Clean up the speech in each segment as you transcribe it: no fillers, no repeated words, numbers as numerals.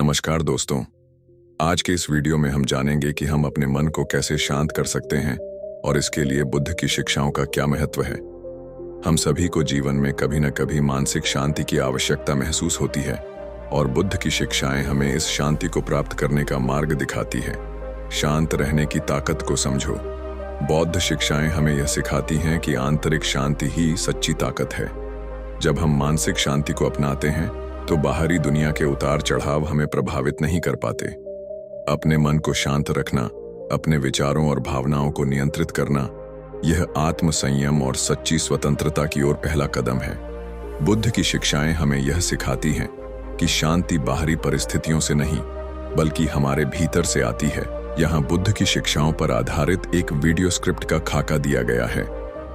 नमस्कार दोस्तों। आज के इस वीडियो में हम जानेंगे कि हम अपने मन को कैसे शांत कर सकते हैं और इसके लिए बुद्ध की शिक्षाओं का क्या महत्व है। हम सभी को जीवन में कभी न कभी मानसिक शांति की आवश्यकता महसूस होती है और बुद्ध की शिक्षाएं हमें इस शांति को प्राप्त करने का मार्ग दिखाती है। शांत रहने की ताकत को समझो। बौद्ध शिक्षाएं हमें यह सिखाती हैं कि आंतरिक शांति ही सच्ची ताकत है। जब हम मानसिक शांति को अपनाते हैं तो बाहरी दुनिया के उतार चढ़ाव हमें प्रभावित नहीं कर पाते। अपने मन को शांत रखना, अपने विचारों और भावनाओं को नियंत्रित करना, यह आत्म संयम और सच्ची स्वतंत्रता की ओर पहला कदम है। बुद्ध की शिक्षाएं हमें यह सिखाती हैं कि शांति बाहरी परिस्थितियों से नहीं बल्कि हमारे भीतर से आती है। यहाँ बुद्ध की शिक्षाओं पर आधारित एक वीडियो स्क्रिप्ट का खाका दिया गया है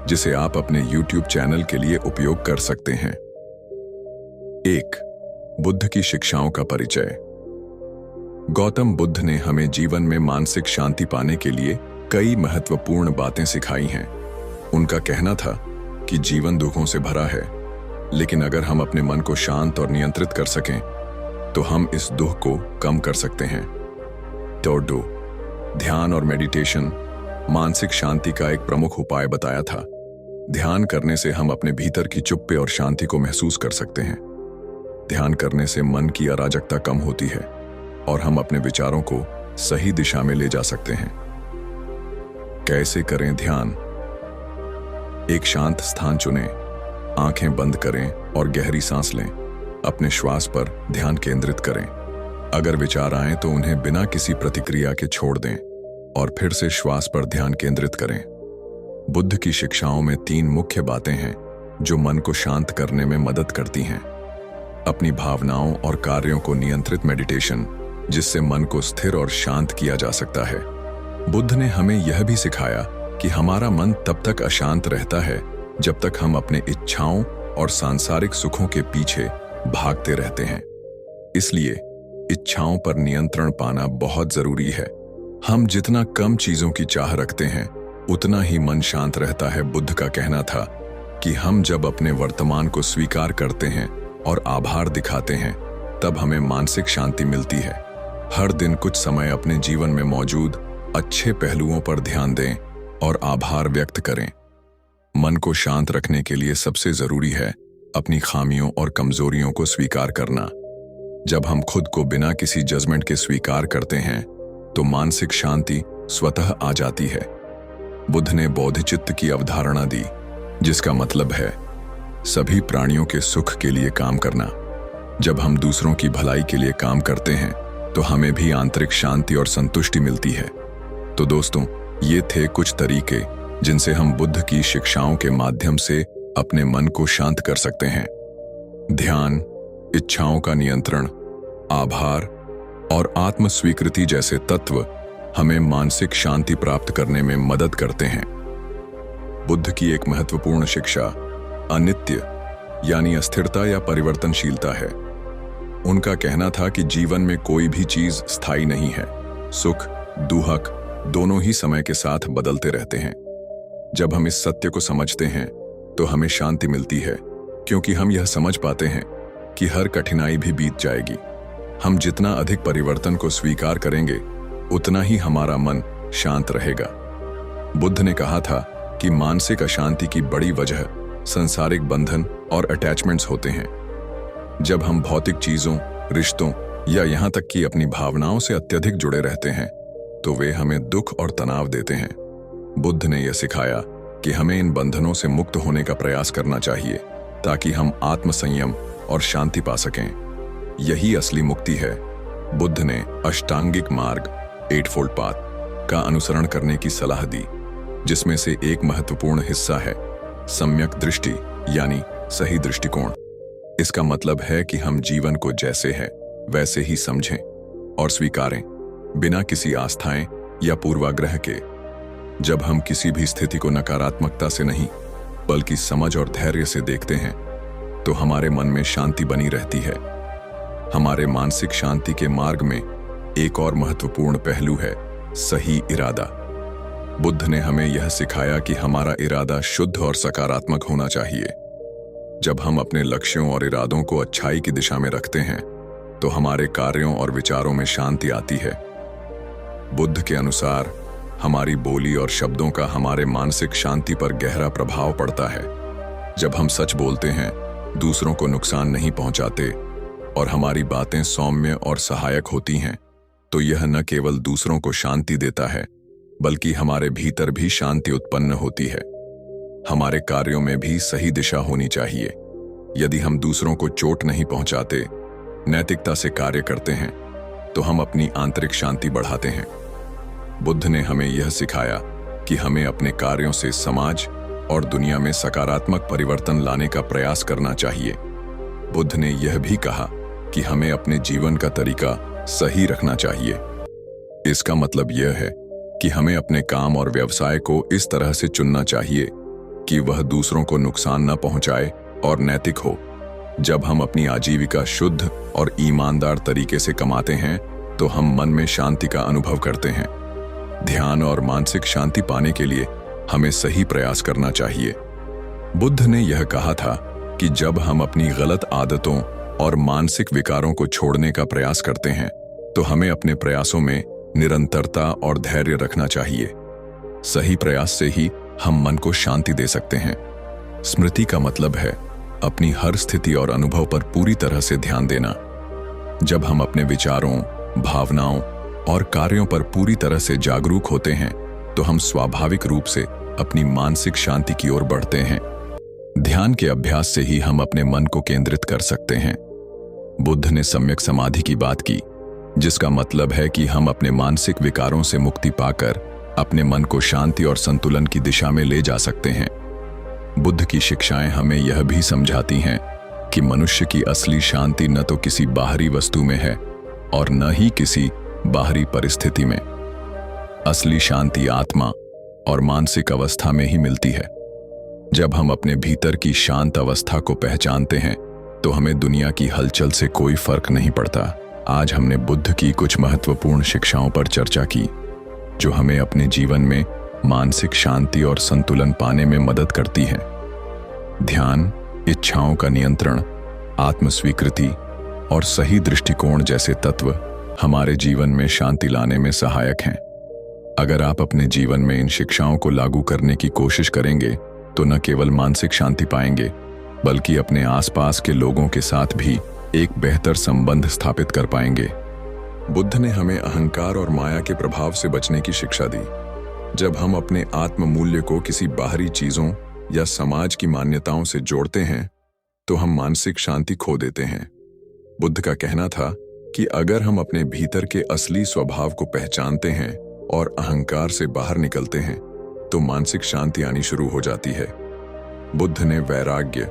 जिसे आप अपने YouTube चैनल के लिए उपयोग कर सकते हैं। 1. बुद्ध की शिक्षाओं का परिचय। गौतम बुद्ध ने हमें जीवन में मानसिक शांति पाने के लिए कई महत्वपूर्ण बातें सिखाई हैं। उनका कहना था कि जीवन दुखों से भरा है, लेकिन अगर हम अपने मन को शांत और नियंत्रित कर सकें तो हम इस दुख को कम कर सकते हैं। 2. ध्यान और मेडिटेशन। मानसिक शांति का एक प्रमुख उपाय बताया था। ध्यान करने से हम अपने भीतर की चुप्पे और शांति को महसूस कर सकते हैं। ध्यान करने से मन की अराजकता कम होती है और हम अपने विचारों को सही दिशा में ले जा सकते हैं। कैसे करें ध्यान? एक शांत स्थान चुनें, आंखें बंद करें और गहरी सांस लें। अपने श्वास पर ध्यान केंद्रित करें। अगर विचार आएं तो उन्हें बिना किसी प्रतिक्रिया के छोड़ दें और फिर से श्वास पर ध्यान केंद्रित करें। बुद्ध की शिक्षाओं में 3 मुख्य बातें हैं जो मन को शांत करने में मदद करती हैं। अपनी भावनाओं और कार्यों को नियंत्रित मेडिटेशन, जिससे मन को स्थिर और शांत किया जा सकता है। बुद्ध ने हमें यह भी सिखाया कि हमारा मन तब तक अशांत रहता है जब तक हम अपने इच्छाओं और सांसारिक सुखों के पीछे भागते रहते हैं। इसलिए इच्छाओं पर नियंत्रण पाना बहुत जरूरी है। हम जितना कम चीजों की चाह रखते हैं उतना ही मन शांत रहता है। बुद्ध का कहना था कि हम जब अपने वर्तमान को स्वीकार करते हैं और आभार दिखाते हैं तब हमें मानसिक शांति मिलती है। हर दिन कुछ समय अपने जीवन में मौजूद अच्छे पहलुओं पर ध्यान दें और आभार व्यक्त करें। मन को शांत रखने के लिए सबसे जरूरी है अपनी खामियों और कमजोरियों को स्वीकार करना। जब हम खुद को बिना किसी जजमेंट के स्वीकार करते हैं तो मानसिक शांति स्वतः आ जाती है। बुद्ध ने बोधिचित्त की अवधारणा दी, जिसका मतलब है सभी प्राणियों के सुख के लिए काम करना। जब हम दूसरों की भलाई के लिए काम करते हैं तो हमें भी आंतरिक शांति और संतुष्टि मिलती है। तो दोस्तों, ये थे कुछ तरीके जिनसे हम बुद्ध की शिक्षाओं के माध्यम से अपने मन को शांत कर सकते हैं। ध्यान, इच्छाओं का नियंत्रण, आभार और आत्म स्वीकृति जैसे तत्व हमें मानसिक शांति प्राप्त करने में मदद करते हैं। बुद्ध की एक महत्वपूर्ण शिक्षा अनित्य यानी अस्थिरता या परिवर्तनशीलता है। उनका कहना था कि जीवन में कोई भी चीज स्थायी नहीं है। सुख, दुख दोनों ही समय के साथ बदलते रहते हैं। जब हम इस सत्य को समझते हैं तो हमें शांति मिलती है, क्योंकि हम यह समझ पाते हैं कि हर कठिनाई भी बीत जाएगी। हम जितना अधिक परिवर्तन को स्वीकार करेंगे उतना ही हमारा मन शांत रहेगा। बुद्ध ने कहा था कि मानसिक अशांति की बड़ी वजह सांसारिक बंधन और अटैचमेंट्स होते हैं। जब हम भौतिक चीजों, रिश्तों या यहाँ तक कि अपनी भावनाओं से अत्यधिक जुड़े रहते हैं तो वे हमें दुख और तनाव देते हैं। बुद्ध ने यह सिखाया कि हमें इन बंधनों से मुक्त होने का प्रयास करना चाहिए ताकि हम आत्म संयम और शांति पा सकें। यही असली मुक्ति है। बुद्ध ने अष्टांगिक मार्ग, 8फोल्ड पाथ का अनुसरण करने की सलाह दी, जिसमें से एक महत्वपूर्ण हिस्सा है सम्यक दृष्टि यानी सही दृष्टिकोण। इसका मतलब है कि हम जीवन को जैसे है वैसे ही समझें और स्वीकारें, बिना किसी आस्थाएं या पूर्वाग्रह के। जब हम किसी भी स्थिति को नकारात्मकता से नहीं बल्कि समझ और धैर्य से देखते हैं तो हमारे मन में शांति बनी रहती है। हमारे मानसिक शांति के मार्ग में एक और महत्वपूर्ण पहलू है सही इरादा। बुद्ध ने हमें यह सिखाया कि हमारा इरादा शुद्ध और सकारात्मक होना चाहिए। जब हम अपने लक्ष्यों और इरादों को अच्छाई की दिशा में रखते हैं तो हमारे कार्यों और विचारों में शांति आती है। बुद्ध के अनुसार हमारी बोली और शब्दों का हमारे मानसिक शांति पर गहरा प्रभाव पड़ता है। जब हम सच बोलते हैं, दूसरों को नुकसान नहीं पहुंचाते और हमारी बातें सौम्य और सहायक होती हैं, तो यह न केवल दूसरों को शांति देता है, बल्कि हमारे भीतर भी शांति उत्पन्न होती है। हमारे कार्यों में भी सही दिशा होनी चाहिए। यदि हम दूसरों को चोट नहीं पहुंचाते, नैतिकता से कार्य करते हैं, तो हम अपनी आंतरिक शांति बढ़ाते हैं। बुद्ध ने हमें यह सिखाया कि हमें अपने कार्यों से समाज और दुनिया में सकारात्मक परिवर्तन लाने का प्रयास करना चाहिए। बुद्ध ने यह भी कहा कि हमें अपने जीवन का तरीका सही रखना चाहिए। इसका मतलब यह है कि हमें अपने काम और व्यवसाय को इस तरह से चुनना चाहिए कि वह दूसरों को नुकसान न पहुंचाए और नैतिक हो। जब हम अपनी आजीविका शुद्ध और ईमानदार तरीके से कमाते हैं, तो हम मन में शांति का अनुभव करते हैं। ध्यान और मानसिक शांति पाने के लिए हमें सही प्रयास करना चाहिए। बुद्ध ने यह कहा था कि जब हम अपनी गलत आदतों और मानसिक विकारों को छोड़ने का प्रयास करते हैं, तो हमें अपने प्रयासों में निरंतरता और धैर्य रखना चाहिए। सही प्रयास से ही हम मन को शांति दे सकते हैं। स्मृति का मतलब है अपनी हर स्थिति और अनुभव पर पूरी तरह से ध्यान देना। जब हम अपने विचारों, भावनाओं और कार्यों पर पूरी तरह से जागरूक होते हैं, तो हम स्वाभाविक रूप से अपनी मानसिक शांति की ओर बढ़ते हैं। ध्यान के अभ्यास से ही हम अपने मन को केंद्रित कर सकते हैं। बुद्ध ने सम्यक समाधि की बात की, जिसका मतलब है कि हम अपने मानसिक विकारों से मुक्ति पाकर अपने मन को शांति और संतुलन की दिशा में ले जा सकते हैं। बुद्ध की शिक्षाएं हमें यह भी समझाती हैं कि मनुष्य की असली शांति न तो किसी बाहरी वस्तु में है और न ही किसी बाहरी परिस्थिति में। असली शांति आत्मा और मानसिक अवस्था में ही मिलती है। जब हम अपने भीतर की शांत अवस्था को पहचानते हैं, तो हमें दुनिया की हलचल से कोई फर्क नहीं पड़ता। आज हमने बुद्ध की कुछ महत्वपूर्ण शिक्षाओं पर चर्चा की, जो हमें अपने जीवन में मानसिक शांति और संतुलन पाने में मदद करती हैं। ध्यान, इच्छाओं का नियंत्रण, आत्मस्वीकृति और सही दृष्टिकोण जैसे तत्व हमारे जीवन में शांति लाने में सहायक हैं। अगर आप अपने जीवन में इन शिक्षाओं को लागू करने की कोशिश करेंगे, तो न केवल मानसिक शांति पाएंगे, बल्कि अपने आसपास के लोगों के साथ भी एक बेहतर संबंध स्थापित कर पाएंगे। बुद्ध ने हमें अहंकार और माया के प्रभाव से बचने की शिक्षा दी। जब हम अपने आत्म मूल्य को किसी बाहरी चीजों या समाज की मान्यताओं से जोड़ते हैं, तो हम मानसिक शांति खो देते हैं। बुद्ध का कहना था कि अगर हम अपने भीतर के असली स्वभाव को पहचानते हैं और अहंकार से बाहर निकलते हैं, तो मानसिक शांति आनी शुरू हो जाती है। बुद्ध ने वैराग्य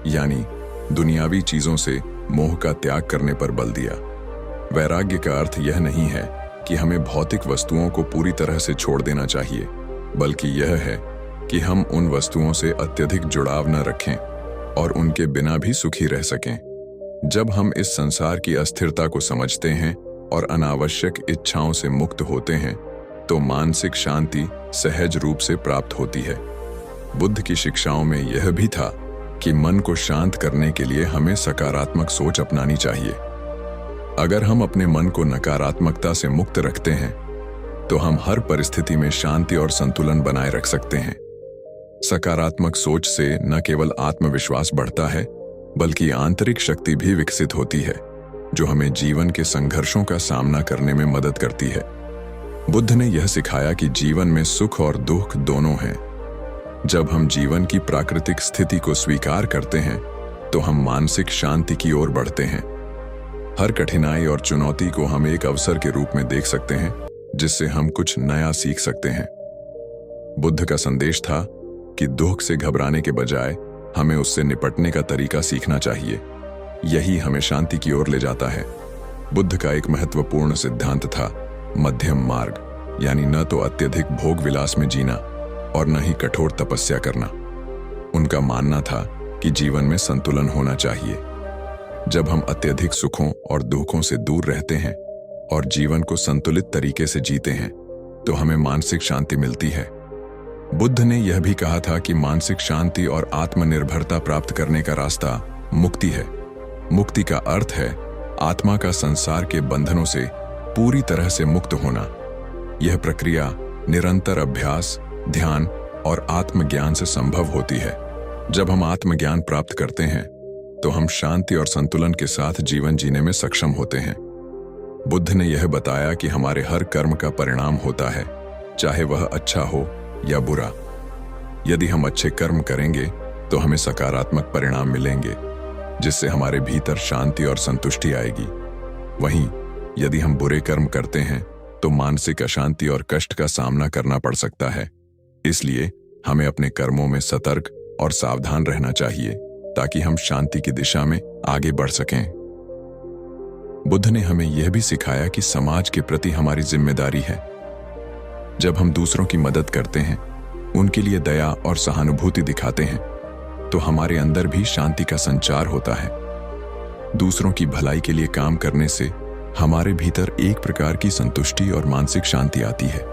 यानी दुनियावी चीजों से मोह का त्याग करने पर बल दिया। वैराग्य का अर्थ यह नहीं है कि हमें भौतिक वस्तुओं को पूरी तरह से छोड़ देना चाहिए, बल्कि यह है कि हम उन वस्तुओं से अत्यधिक जुड़ाव न रखें और उनके बिना भी सुखी रह सकें। जब हम इस संसार की अस्थिरता को समझते हैं और अनावश्यक इच्छाओं से मुक्त होते हैं, तो मानसिक शांति सहज रूप से प्राप्त होती है। बुद्ध की शिक्षाओं में यह भी था कि मन को शांत करने के लिए हमें सकारात्मक सोच अपनानी चाहिए। अगर हम अपने मन को नकारात्मकता से मुक्त रखते हैं, तो हम हर परिस्थिति में शांति और संतुलन बनाए रख सकते हैं। सकारात्मक सोच से न केवल आत्मविश्वास बढ़ता है, बल्कि आंतरिक शक्ति भी विकसित होती है, जो हमें जीवन के संघर्षों का सामना करने में मदद करती है। बुद्ध ने यह सिखाया कि जीवन में सुख और दुख दोनों हैं। जब हम जीवन की प्राकृतिक स्थिति को स्वीकार करते हैं, तो हम मानसिक शांति की ओर बढ़ते हैं। हर कठिनाई और चुनौती को हम एक अवसर के रूप में देख सकते हैं, जिससे हम कुछ नया सीख सकते हैं। बुद्ध का संदेश था कि दुख से घबराने के बजाय हमें उससे निपटने का तरीका सीखना चाहिए। यही हमें शांति की ओर ले जाता है। बुद्ध का एक महत्वपूर्ण सिद्धांत था मध्यम मार्ग, यानी न तो अत्यधिक भोग विलास में जीना और न ही कठोर तपस्या करना। उनका मानना था कि जीवन में संतुलन होना चाहिए। जब हम अत्यधिक सुखों और दुखों से दूर रहते हैं और जीवन को संतुलित तरीके से जीते हैं, तो हमें मानसिक शांति मिलती है। बुद्ध ने यह भी कहा था कि मानसिक शांति और आत्मनिर्भरता प्राप्त करने का रास्ता मुक्ति है। मुक्ति का अर्थ है आत्मा का संसार के बंधनों से पूरी तरह से मुक्त होना। यह प्रक्रिया निरंतर अभ्यास, ध्यान और आत्मज्ञान से संभव होती है। जब हम आत्मज्ञान प्राप्त करते हैं तो हम शांति और संतुलन के साथ जीवन जीने में सक्षम होते हैं। बुद्ध ने यह बताया कि हमारे हर कर्म का परिणाम होता है, चाहे वह अच्छा हो या बुरा। यदि हम अच्छे कर्म करेंगे तो हमें सकारात्मक परिणाम मिलेंगे, जिससे हमारे भीतर शांति और संतुष्टि आएगी। वहीं यदि हम बुरे कर्म करते हैं तो मानसिक अशांति और कष्ट का सामना करना पड़ सकता है। इसलिए हमें अपने कर्मों में सतर्क और सावधान रहना चाहिए ताकि हम शांति की दिशा में आगे बढ़ सकें। बुद्ध ने हमें यह भी सिखाया कि समाज के प्रति हमारी जिम्मेदारी है। जब हम दूसरों की मदद करते हैं, उनके लिए दया और सहानुभूति दिखाते हैं, तो हमारे अंदर भी शांति का संचार होता है। दूसरों की भलाई के लिए काम करने से हमारे भीतर एक प्रकार की संतुष्टि और मानसिक शांति आती है।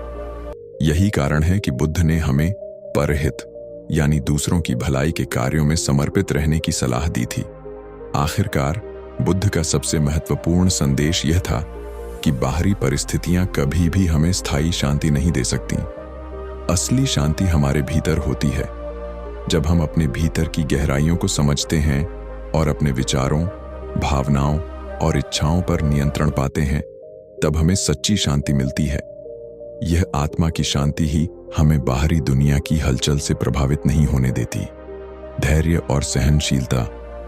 यही कारण है कि बुद्ध ने हमें परहित यानी दूसरों की भलाई के कार्यों में समर्पित रहने की सलाह दी थी। आखिरकार बुद्ध का सबसे महत्वपूर्ण संदेश यह था कि बाहरी परिस्थितियां कभी भी हमें स्थायी शांति नहीं दे सकती। असली शांति हमारे भीतर होती है। जब हम अपने भीतर की गहराइयों को समझते हैं और अपने विचारों, भावनाओं और इच्छाओं पर नियंत्रण पाते हैं, तब हमें सच्ची शांति मिलती है। यह आत्मा की शांति ही हमें बाहरी दुनिया की हलचल से प्रभावित नहीं होने देती। धैर्य और सहनशीलता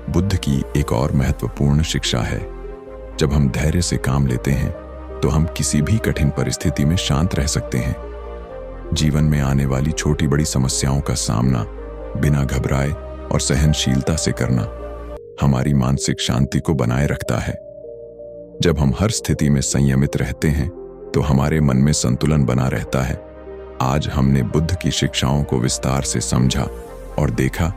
बुद्ध की एक और महत्वपूर्ण शिक्षा है। जब हम धैर्य से काम लेते हैं तो हम किसी भी कठिन परिस्थिति में शांत रह सकते हैं। जीवन में आने वाली छोटी बड़ी समस्याओं का सामना बिना घबराए और सहनशीलता से करना हमारी मानसिक शांति को बनाए रखता है। जब हम हर स्थिति में संयमित रहते हैं तो हमारे मन में संतुलन बना रहता है। आज हमने बुद्ध की शिक्षाओं को विस्तार से समझा और देखा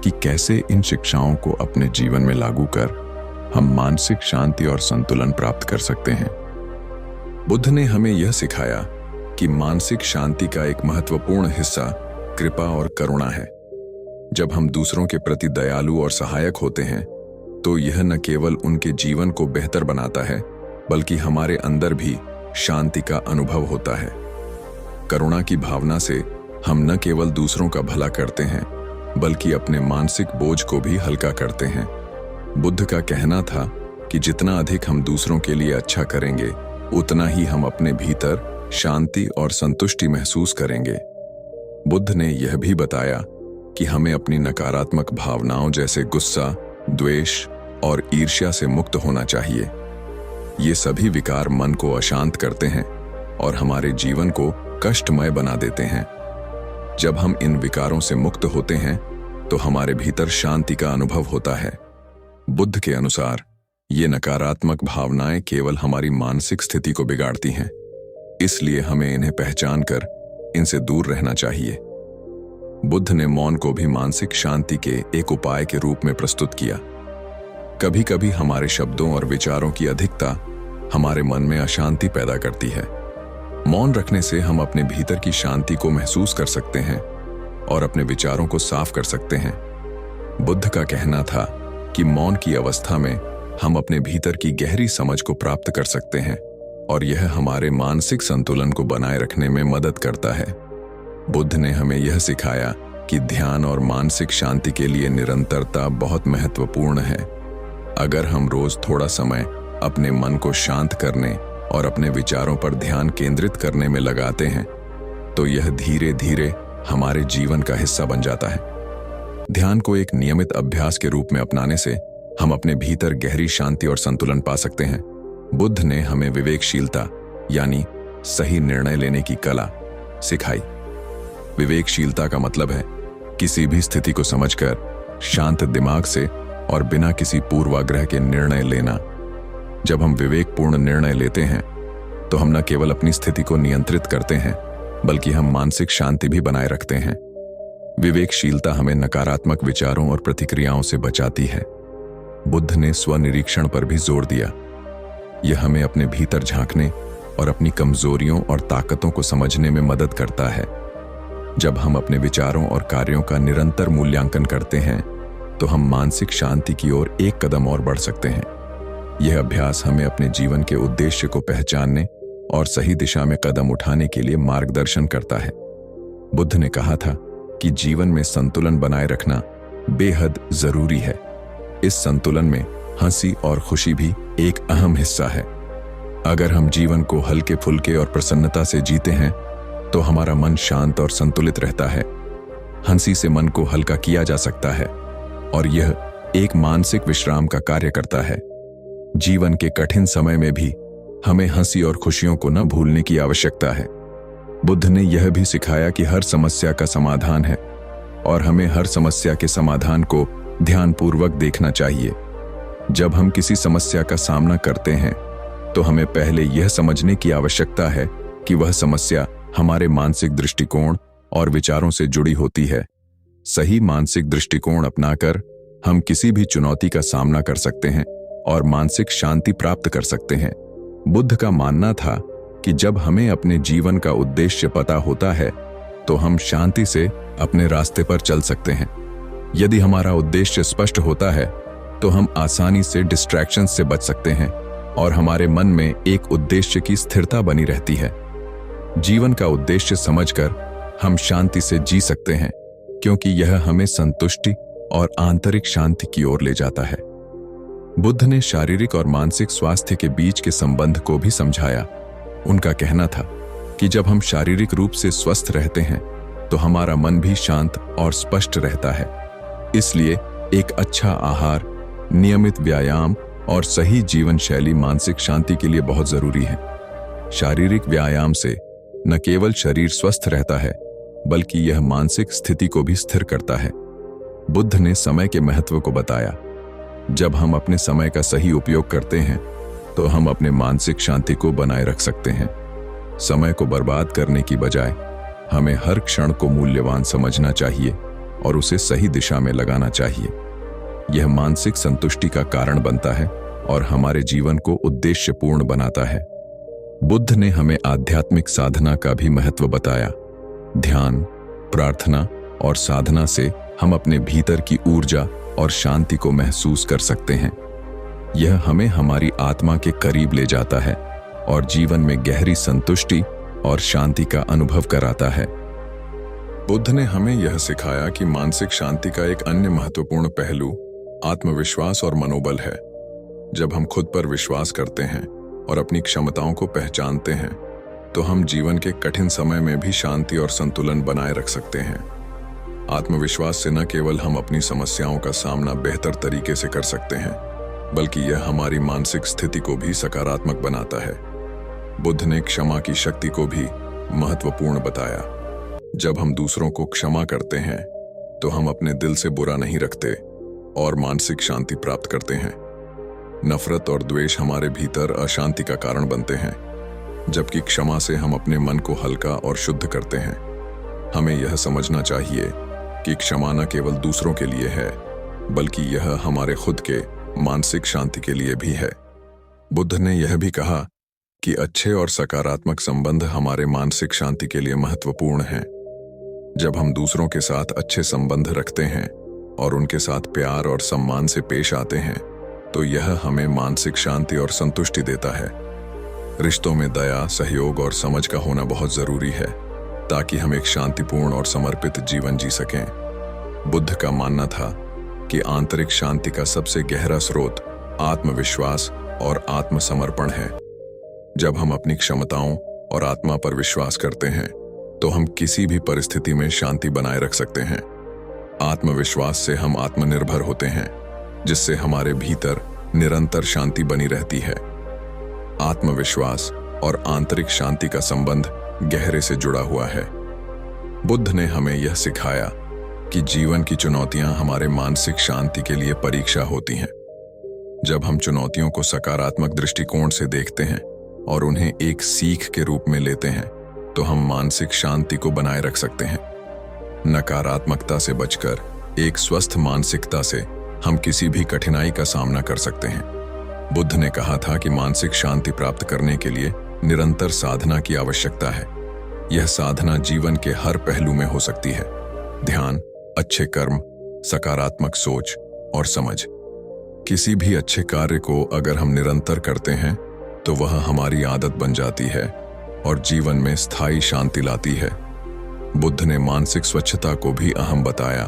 कि कैसे इन शिक्षाओं को अपने जीवन में लागू कर हम मानसिक शांति और संतुलन प्राप्त कर सकते हैं। बुद्ध ने हमें यह सिखाया कि मानसिक शांति का एक महत्वपूर्ण हिस्सा कृपा और करुणा है। जब हम दूसरों के प्रति दयालु और सहायक होते हैं तो यह न केवल उनके जीवन को बेहतर बनाता है, बल्कि हमारे अंदर भी शांति का अनुभव होता है। करुणा की भावना से हम न केवल दूसरों का भला करते हैं, बल्कि अपने मानसिक बोझ को भी हल्का करते हैं। बुद्ध का कहना था कि जितना अधिक हम दूसरों के लिए अच्छा करेंगे, उतना ही हम अपने भीतर शांति और संतुष्टि महसूस करेंगे। बुद्ध ने यह भी बताया कि हमें अपनी नकारात्मक भावनाओं जैसे गुस्सा, द्वेष और ईर्ष्या से मुक्त होना चाहिए। ये सभी विकार मन को अशांत करते हैं और हमारे जीवन को कष्टमय बना देते हैं। जब हम इन विकारों से मुक्त होते हैं तो हमारे भीतर शांति का अनुभव होता है। बुद्ध के अनुसार ये नकारात्मक भावनाएं केवल हमारी मानसिक स्थिति को बिगाड़ती हैं, इसलिए हमें इन्हें पहचान कर इनसे दूर रहना चाहिए। बुद्ध ने मौन को भी मानसिक शांति के एक उपाय के रूप में प्रस्तुत किया। कभी कभी हमारे शब्दों और विचारों की अधिकता हमारे मन में अशांति पैदा करती है। मौन रखने से हम अपने भीतर की शांति को महसूस कर सकते हैं और अपने विचारों को साफ कर सकते हैं। बुद्ध का कहना था कि मौन की अवस्था में हम अपने भीतर की गहरी समझ को प्राप्त कर सकते हैं और यह हमारे मानसिक संतुलन को बनाए रखने में मदद करता है। बुद्ध ने हमें यह सिखाया कि ध्यान और मानसिक शांति के लिए निरंतरता बहुत महत्वपूर्ण है। अगर हम रोज थोड़ा समय अपने मन को शांत करने और अपने विचारों पर ध्यान केंद्रित करने में लगाते हैं, तो यह धीरे धीरे हमारे जीवन का हिस्सा बन जाता है। ध्यान को एक नियमित अभ्यास के रूप में अपनाने से हम अपने भीतर गहरी शांति और संतुलन पा सकते हैं। बुद्ध ने हमें विवेकशीलता यानी सही निर्णय लेने की कला सिखाई। विवेकशीलता का मतलब है किसी भी स्थिति को समझकर शांत दिमाग से और बिना किसी पूर्वाग्रह के निर्णय लेना। जब हम विवेकपूर्ण निर्णय लेते हैं तो हम न केवल अपनी स्थिति को नियंत्रित करते हैं, बल्कि हम मानसिक शांति भी बनाए रखते हैं। विवेकशीलता हमें नकारात्मक विचारों और प्रतिक्रियाओं से बचाती है। बुद्ध ने स्वनिरीक्षण पर भी जोर दिया। यह हमें अपने भीतर झांकने और अपनी कमजोरियों और ताकतों को समझने में मदद करता है। जब हम अपने विचारों और कार्यों का निरंतर मूल्यांकन करते हैं तो हम मानसिक शांति की ओर एक कदम और बढ़ सकते हैं। यह अभ्यास हमें अपने जीवन के उद्देश्य को पहचानने और सही दिशा में कदम उठाने के लिए मार्गदर्शन करता है। बुद्ध ने कहा था कि जीवन में संतुलन बनाए रखना बेहद जरूरी है। इस संतुलन में हंसी और खुशी भी एक अहम हिस्सा है। अगर हम जीवन को हल्के फुल्के और प्रसन्नता से जीते हैं तो हमारा मन शांत और संतुलित रहता है। हंसी से मन को हल्का किया जा सकता है और यह एक मानसिक विश्राम का कार्य करता है। जीवन के कठिन समय में भी हमें हंसी और खुशियों को न भूलने की आवश्यकता है। बुद्ध ने यह भी सिखाया कि हर समस्या का समाधान है और हमें हर समस्या के समाधान को ध्यानपूर्वक देखना चाहिए। जब हम किसी समस्या का सामना करते हैं तो हमें पहले यह समझने की आवश्यकता है कि वह समस्या हमारे मानसिक दृष्टिकोण और विचारों से जुड़ी होती है। सही मानसिक दृष्टिकोण अपनाकर हम किसी भी चुनौती का सामना कर सकते हैं और मानसिक शांति प्राप्त कर सकते हैं। बुद्ध का मानना था कि जब हमें अपने जीवन का उद्देश्य पता होता है तो हम शांति से अपने रास्ते पर चल सकते हैं। यदि हमारा उद्देश्य स्पष्ट होता है तो हम आसानी से डिस्ट्रैक्शन से बच सकते हैं और हमारे मन में एक उद्देश्य की स्थिरता बनी रहती है। जीवन का उद्देश्य समझकर हम शांति से जी सकते हैं, क्योंकि यह हमें संतुष्टि और आंतरिक शांति की ओर ले जाता है। बुद्ध ने शारीरिक और मानसिक स्वास्थ्य के बीच के संबंध को भी समझाया। उनका कहना था कि जब हम शारीरिक रूप से स्वस्थ रहते हैं तो हमारा मन भी शांत और स्पष्ट रहता है। इसलिए एक अच्छा आहार, नियमित व्यायाम और सही जीवन शैली मानसिक शांति के लिए बहुत जरूरी है। शारीरिक व्यायाम से न केवल शरीर स्वस्थ रहता है बल्कि यह मानसिक स्थिति को भी स्थिर करता है। बुद्ध ने समय के महत्व को बताया। जब हम अपने समय का सही उपयोग करते हैं तो हम अपने मानसिक शांति को बनाए रख सकते हैं। समय को बर्बाद करने की बजाय हमें हर क्षण को मूल्यवान समझना चाहिए और उसे सही दिशा में लगाना चाहिए। यह मानसिक संतुष्टि का कारण बनता है और हमारे जीवन को उद्देश्यपूर्ण बनाता है। बुद्ध ने हमें आध्यात्मिक साधना का भी महत्व बताया। ध्यान, प्रार्थना और साधना से हम अपने भीतर की ऊर्जा और शांति को महसूस कर सकते हैं। यह हमें हमारी आत्मा के करीब ले जाता है और जीवन में गहरी संतुष्टि और शांति का अनुभव कराता है। बुद्ध ने हमें यह सिखाया कि मानसिक शांति का एक अन्य महत्वपूर्ण पहलू आत्मविश्वास और मनोबल है। जब हम खुद पर विश्वास करते हैं और अपनी क्षमताओं को पहचानते हैं तो हम जीवन के कठिन समय में भी शांति और संतुलन बनाए रख सकते हैं। आत्मविश्वास से न केवल हम अपनी समस्याओं का सामना बेहतर तरीके से कर सकते हैं बल्कि यह हमारी मानसिक स्थिति को भी सकारात्मक बनाता है। बुद्ध ने क्षमा की शक्ति को भी महत्वपूर्ण बताया। जब हम दूसरों को क्षमा करते हैं तो हम अपने दिल से बुरा नहीं रखते और मानसिक शांति प्राप्त करते हैं। नफरत और द्वेष हमारे भीतर अशांति का कारण बनते हैं, जबकि क्षमा से हम अपने मन को हल्का और शुद्ध करते हैं। हमें यह समझना चाहिए कि क्षमा न केवल दूसरों के लिए है बल्कि यह हमारे खुद के मानसिक शांति के लिए भी है। बुद्ध ने यह भी कहा कि अच्छे और सकारात्मक संबंध हमारे मानसिक शांति के लिए महत्वपूर्ण हैं। जब हम दूसरों के साथ अच्छे संबंध रखते हैं और उनके साथ प्यार और सम्मान से पेश आते हैं तो यह हमें मानसिक शांति और संतुष्टि देता है। रिश्तों में दया, सहयोग और समझ का होना बहुत जरूरी है ताकि हम एक शांतिपूर्ण और समर्पित जीवन जी सकें। बुद्ध का मानना था कि आंतरिक शांति का सबसे गहरा स्रोत आत्मविश्वास और आत्मसमर्पण है। जब हम अपनी क्षमताओं और आत्मा पर विश्वास करते हैं तो हम किसी भी परिस्थिति में शांति बनाए रख सकते हैं। आत्मविश्वास से हम आत्मनिर्भर होते हैं, जिससे हमारे भीतर निरंतर शांति बनी रहती है। आत्मविश्वास और आंतरिक शांति का संबंध गहरे से जुड़ा हुआ है। बुद्ध ने हमें यह सिखाया कि जीवन की चुनौतियां हमारे मानसिक शांति के लिए परीक्षा होती हैं। जब हम चुनौतियों को सकारात्मक दृष्टिकोण से देखते हैं और उन्हें एक सीख के रूप में लेते हैं तो हम मानसिक शांति को बनाए रख सकते हैं। नकारात्मकता से बचकर एक स्वस्थ मानसिकता से हम किसी भी कठिनाई का सामना कर सकते हैं। बुद्ध ने कहा था कि मानसिक शांति प्राप्त करने के लिए निरंतर साधना की आवश्यकता है। यह साधना जीवन के हर पहलू में हो सकती है। ध्यान, अच्छे कर्म, सकारात्मक सोच और समझ। किसी भी अच्छे कार्य को अगर हम निरंतर करते हैं तो वह हमारी आदत बन जाती है और जीवन में स्थायी शांति लाती है। बुद्ध ने मानसिक स्वच्छता को भी अहम बताया।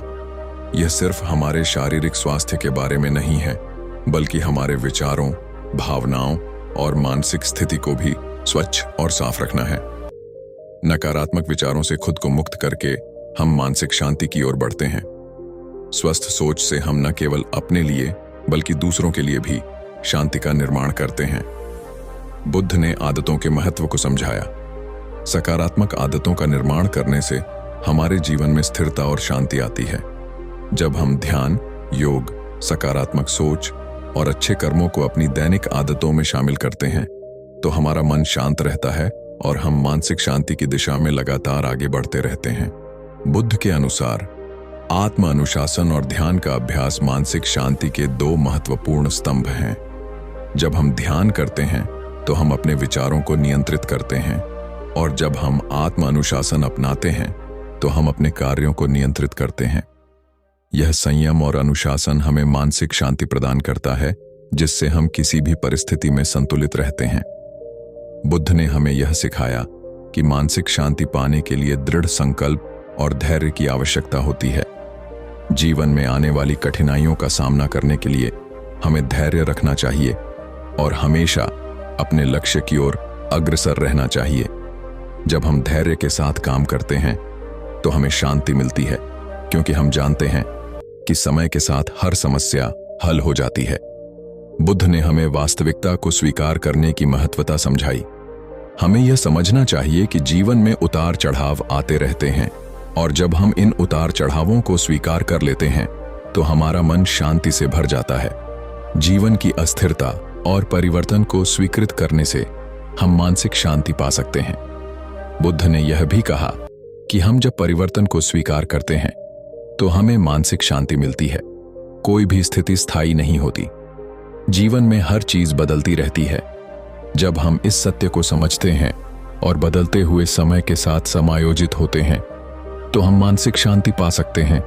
यह सिर्फ हमारे शारीरिक स्वास्थ्य के बारे में नहीं है, बल्कि हमारे विचारों, भावनाओं और मानसिक स्थिति को भी स्वच्छ और साफ रखना है। नकारात्मक विचारों से खुद को मुक्त करके हम मानसिक शांति की ओर बढ़ते हैं। स्वस्थ सोच से हम न केवल अपने लिए बल्कि दूसरों के लिए भी शांति का निर्माण करते हैं। बुद्ध ने आदतों के महत्व को समझाया। सकारात्मक आदतों का निर्माण करने से हमारे जीवन में स्थिरता और शांति आती है। जब हम ध्यान, योग, सकारात्मक सोच और अच्छे कर्मों को अपनी दैनिक आदतों में शामिल करते हैं तो हमारा मन शांत रहता है और हम मानसिक शांति की दिशा में लगातार आगे बढ़ते रहते हैं। बुद्ध के अनुसार आत्म अनुशासन और ध्यान का अभ्यास मानसिक शांति के दो महत्वपूर्ण स्तंभ हैं। जब हम ध्यान करते हैं तो हम अपने विचारों को नियंत्रित करते हैं, और जब हम आत्म अनुशासन अपनाते हैं तो हम अपने कार्यों को नियंत्रित करते हैं। यह संयम और अनुशासन हमें मानसिक शांति प्रदान करता है, जिससे हम किसी भी परिस्थिति में संतुलित रहते हैं। बुद्ध ने हमें यह सिखाया कि मानसिक शांति पाने के लिए दृढ़ संकल्प और धैर्य की आवश्यकता होती है। जीवन में आने वाली कठिनाइयों का सामना करने के लिए हमें धैर्य रखना चाहिए और हमेशा अपने लक्ष्य की ओर अग्रसर रहना चाहिए। जब हम धैर्य के साथ काम करते हैं तो हमें शांति मिलती है, क्योंकि हम जानते हैं कि समय के साथ हर समस्या हल हो जाती है। बुद्ध ने हमें वास्तविकता को स्वीकार करने की महत्वता समझाई। हमें यह समझना चाहिए कि जीवन में उतार चढ़ाव आते रहते हैं, और जब हम इन उतार चढ़ावों को स्वीकार कर लेते हैं तो हमारा मन शांति से भर जाता है। जीवन की अस्थिरता और परिवर्तन को स्वीकृत करने से हम मानसिक शांति पा सकते हैं। बुद्ध ने यह भी कहा कि हम जब परिवर्तन को स्वीकार करते हैं तो हमें मानसिक शांति मिलती है। कोई भी स्थिति स्थायी नहीं होती। जीवन में हर चीज बदलती रहती है। जब हम इस सत्य को समझते हैं और बदलते हुए समय के साथ समायोजित होते हैं तो हम मानसिक शांति पा सकते हैं।